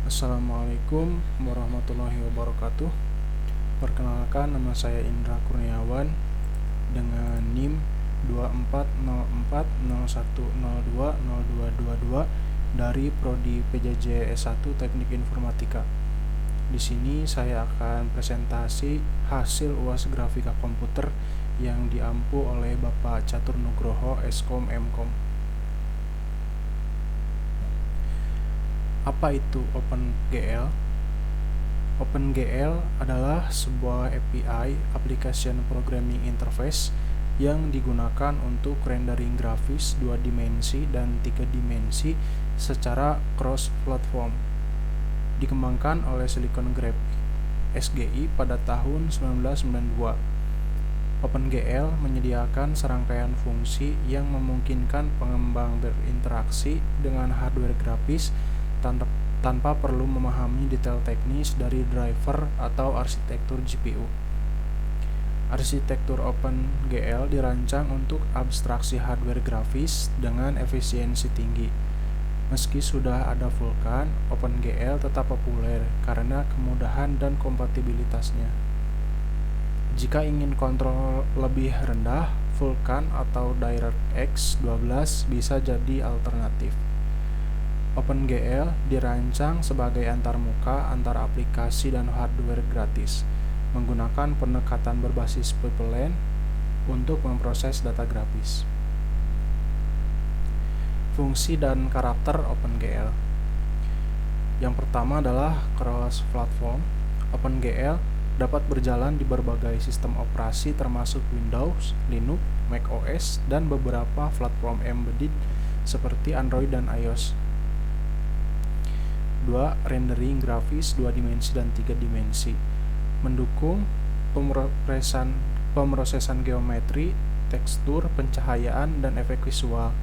Assalamualaikum warahmatullahi wabarakatuh. Perkenalkan, nama saya Indra Kurniawan dengan NIM 240401020222 dari Prodi PJJ S1 Teknik Informatika. Di sini saya akan presentasi hasil UAS Grafika Komputer yang diampu oleh Bapak Catur Nugroho, Eskom Mkom. Apa itu OpenGL? OpenGL adalah sebuah API (Application Programming Interface) yang digunakan untuk rendering grafis 2 dimensi dan 3 dimensi secara cross-platform. Dikembangkan oleh Silicon Graphics (SGI) pada tahun 1992. OpenGL menyediakan serangkaian fungsi yang memungkinkan pengembang berinteraksi dengan hardware grafis tanpa perlu memahami detail teknis dari driver atau arsitektur GPU. Arsitektur OpenGL dirancang untuk abstraksi hardware grafis dengan efisiensi tinggi. Meski sudah ada Vulkan, OpenGL tetap populer karena kemudahan dan kompatibilitasnya. Jika ingin kontrol lebih rendah, Vulkan atau DirectX 12 bisa jadi alternatif. OpenGL dirancang sebagai antarmuka antara aplikasi dan hardware gratis, menggunakan pendekatan berbasis pipeline untuk memproses data grafis. Fungsi dan karakter OpenGL. Yang pertama adalah cross-platform. OpenGL dapat berjalan di berbagai sistem operasi termasuk Windows, Linux, macOS, dan beberapa platform embedded seperti Android dan iOS. 2. Rendering grafis 2 dimensi dan 3 dimensi. Mendukung pemrosesan geometri, tekstur, pencahayaan, dan efek visual.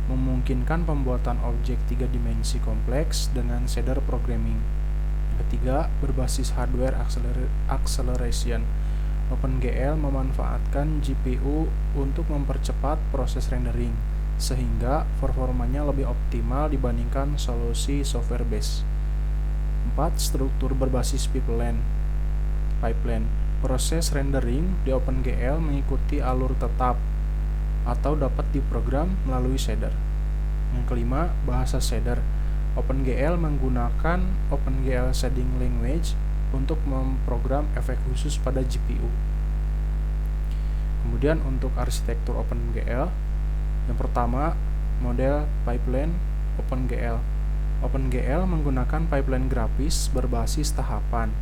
Memungkinkan pembuatan objek 3 dimensi kompleks dengan shader programming. Ketiga, berbasis hardware acceleration. OpenGL memanfaatkan GPU untuk mempercepat proses rendering, sehingga performanya lebih optimal dibandingkan solusi software base. 4. Struktur berbasis pipeline. Proses rendering di OpenGL mengikuti alur tetap atau dapat diprogram melalui shader. Yang kelima, bahasa shader. OpenGL menggunakan OpenGL Shading Language untuk memprogram efek khusus pada GPU. Kemudian untuk arsitektur OpenGL, yang pertama, model pipeline OpenGL. OpenGL menggunakan pipeline grafis berbasis tahapan,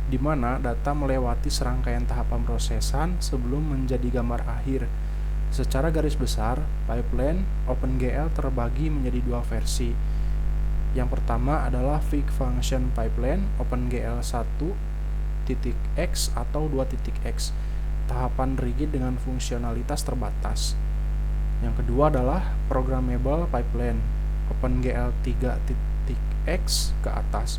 di mana data melewati serangkaian tahapan prosesan sebelum menjadi gambar akhir. Secara garis besar, pipeline OpenGL terbagi menjadi 2 versi. Yang pertama adalah Fixed Function Pipeline OpenGL 1.x atau 2.x, tahapan rigid dengan fungsionalitas terbatas. Yang kedua adalah Programmable Pipeline OpenGL 3.x ke atas,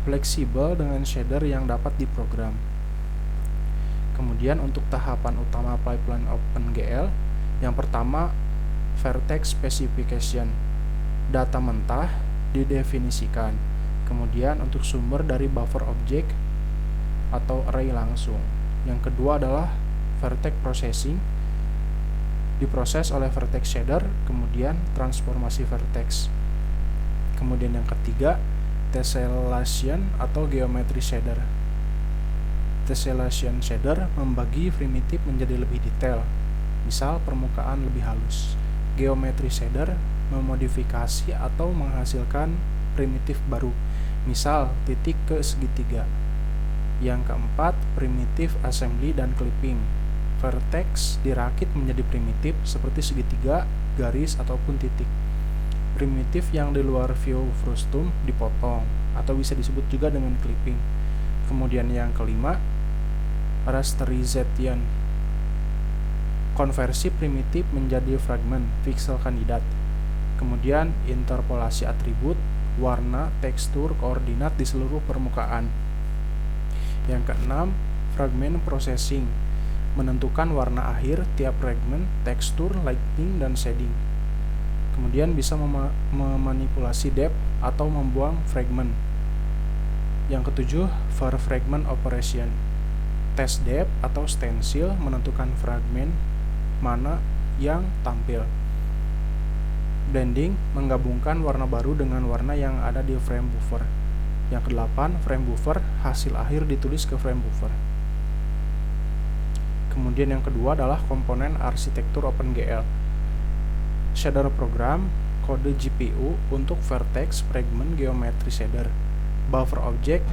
fleksibel dengan shader yang dapat diprogram. Kemudian untuk tahapan utama pipeline OpenGL, yang pertama Vertex Specification, data mentah didefinisikan. Kemudian untuk sumber dari buffer object atau array langsung. Yang kedua adalah Vertex Processing, diproses oleh vertex shader, kemudian transformasi vertex. Kemudian yang ketiga, tessellation atau geometry shader. Tessellation shader membagi primitif menjadi lebih detail, misal permukaan lebih halus. Geometry shader memodifikasi atau menghasilkan primitif baru, misal titik ke segitiga. Yang keempat, primitif assembly dan clipping. Vertex dirakit menjadi primitif seperti segitiga, garis, ataupun titik. Primitif yang di luar view frustum dipotong, atau bisa disebut juga dengan clipping. Kemudian yang kelima, rasterization, konversi primitif menjadi fragment pixel kandidat. Kemudian interpolasi atribut, warna, tekstur, koordinat di seluruh permukaan. Yang keenam, fragment processing, menentukan warna akhir tiap fragment, tekstur, lighting, dan shading. Kemudian bisa memanipulasi depth atau membuang fragment. Yang ketujuh, var fragment operation. Test depth atau stencil menentukan fragmen mana yang tampil. Blending menggabungkan warna baru dengan warna yang ada di frame buffer. Yang kedelapan, frame buffer, hasil akhir ditulis ke frame buffer. Kemudian yang kedua adalah komponen arsitektur OpenGL. Shader program, kode GPU untuk vertex fragment geometry shader. Buffer object,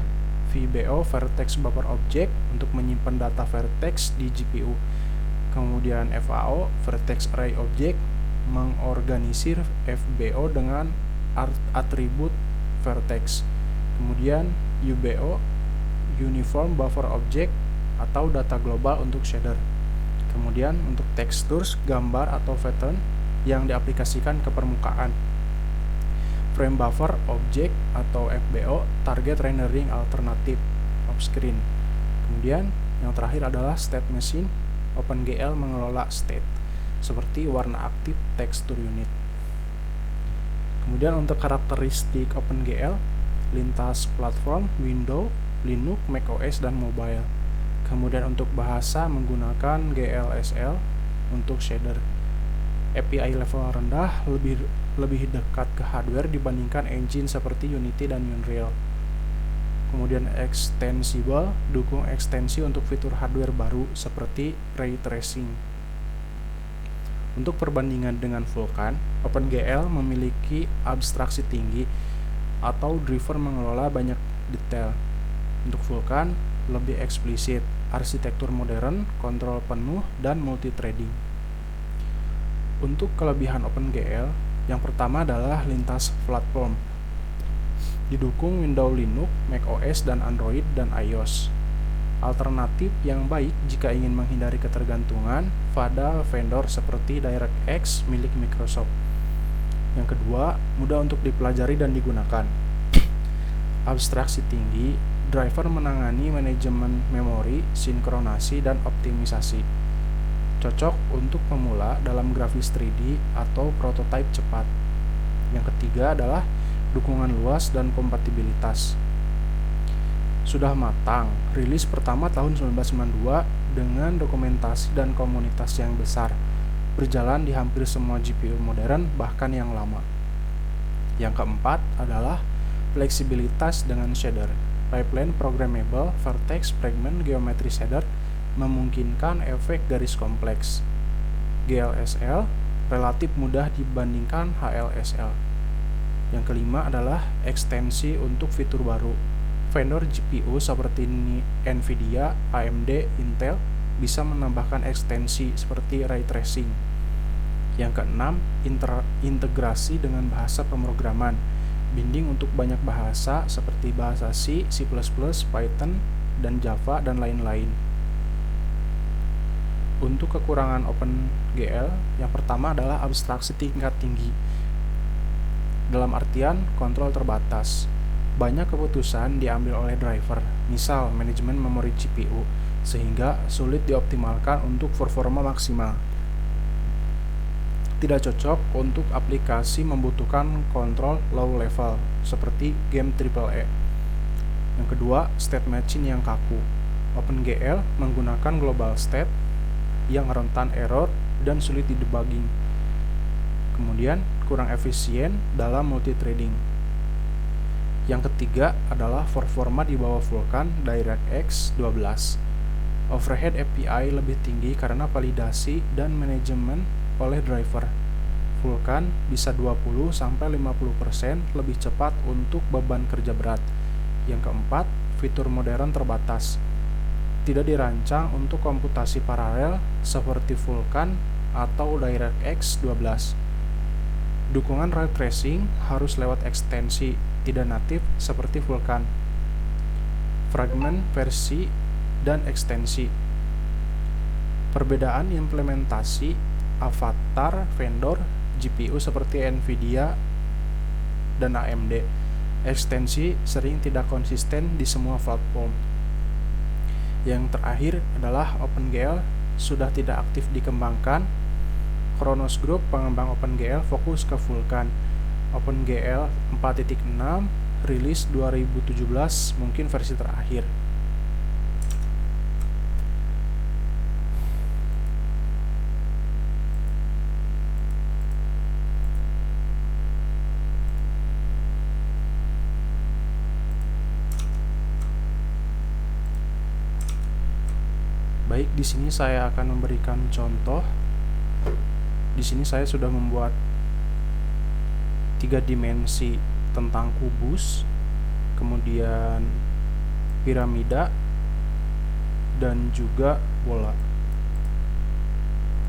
VBO vertex buffer object untuk menyimpan data vertex di GPU. Kemudian FAO vertex array object mengorganisir FBO dengan atribut vertex. Kemudian UBO uniform buffer object atau data global untuk shader. Kemudian untuk textures, gambar atau pattern yang diaplikasikan ke permukaan. Frame buffer object atau FBO target rendering alternative off screen. Kemudian yang terakhir adalah state machine. OpenGL mengelola state seperti warna aktif texture unit. Kemudian untuk karakteristik OpenGL, lintas platform, Windows, Linux, macOS, dan mobile. Kemudian untuk bahasa menggunakan GLSL untuk shader. API level rendah lebih dekat ke hardware dibandingkan engine seperti Unity dan Unreal. Kemudian extensible, dukung ekstensi untuk fitur hardware baru seperti ray tracing. Untuk perbandingan dengan Vulkan, OpenGL memiliki abstraksi tinggi atau driver mengelola banyak detail. Untuk Vulkan, lebih eksplisit, arsitektur modern, kontrol penuh, dan multithreading. Untuk kelebihan OpenGL, yang pertama adalah lintas platform. Didukung Windows, Linux, macOS, dan Android dan iOS. Alternatif yang baik jika ingin menghindari ketergantungan pada vendor seperti DirectX milik Microsoft. Yang kedua, mudah untuk dipelajari dan digunakan. Abstraksi tinggi, driver menangani manajemen memori, sinkronasi, dan optimisasi. Cocok untuk pemula dalam grafis 3D atau prototipe cepat. Yang ketiga adalah dukungan luas dan kompatibilitas. Sudah matang, rilis pertama tahun 1992 dengan dokumentasi dan komunitas yang besar, berjalan di hampir semua GPU modern bahkan yang lama. Yang keempat adalah fleksibilitas dengan shader. Pipeline programmable vertex fragment geometry shader memungkinkan efek garis kompleks. GLSL relatif mudah dibandingkan HLSL. Yang kelima adalah ekstensi untuk fitur baru. Vendor GPU seperti Nvidia, AMD, Intel bisa menambahkan ekstensi seperti ray tracing. Yang keenam, integrasi dengan bahasa pemrograman. Binding untuk banyak bahasa seperti bahasa C, C++, Python, dan Java, dan lain-lain. Untuk kekurangan OpenGL, yang pertama adalah abstraksi tingkat tinggi. Dalam artian, kontrol terbatas. Banyak keputusan diambil oleh driver, misal manajemen memori GPU, sehingga sulit dioptimalkan untuk performa maksimal. Tidak cocok untuk aplikasi membutuhkan kontrol low level, seperti game AAA. Yang kedua, state machine yang kaku. OpenGL menggunakan global state yang rentan error dan sulit didebugging. Kemudian, kurang efisien dalam multithreading. Yang ketiga adalah performa di bawah Vulkan DirectX 12. Overhead API lebih tinggi karena validasi dan manajemen oleh driver. Vulkan bisa 20-50% lebih cepat untuk beban kerja berat. Yang keempat, fitur modern terbatas. Tidak dirancang untuk komputasi paralel seperti Vulkan atau DirectX 12. Dukungan ray tracing harus lewat ekstensi, tidak natif seperti Vulkan. Fragment versi dan ekstensi. Perbedaan implementasi avatar vendor GPU seperti Nvidia dan AMD. Ekstensi sering tidak konsisten di semua platform. Yang terakhir adalah OpenGL sudah tidak aktif dikembangkan. Khronos Group, pengembang OpenGL, fokus ke Vulkan. OpenGL 4.6, rilis 2017, mungkin versi terakhir. Baik, di sini saya akan memberikan contoh. Di sini saya sudah membuat 3 dimensi tentang kubus, kemudian piramida, dan juga bola.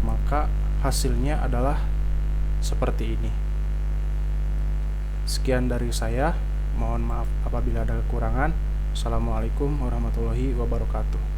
Maka hasilnya adalah seperti ini. Sekian dari saya. Mohon maaf apabila ada kekurangan. Assalamualaikum warahmatullahi wabarakatuh.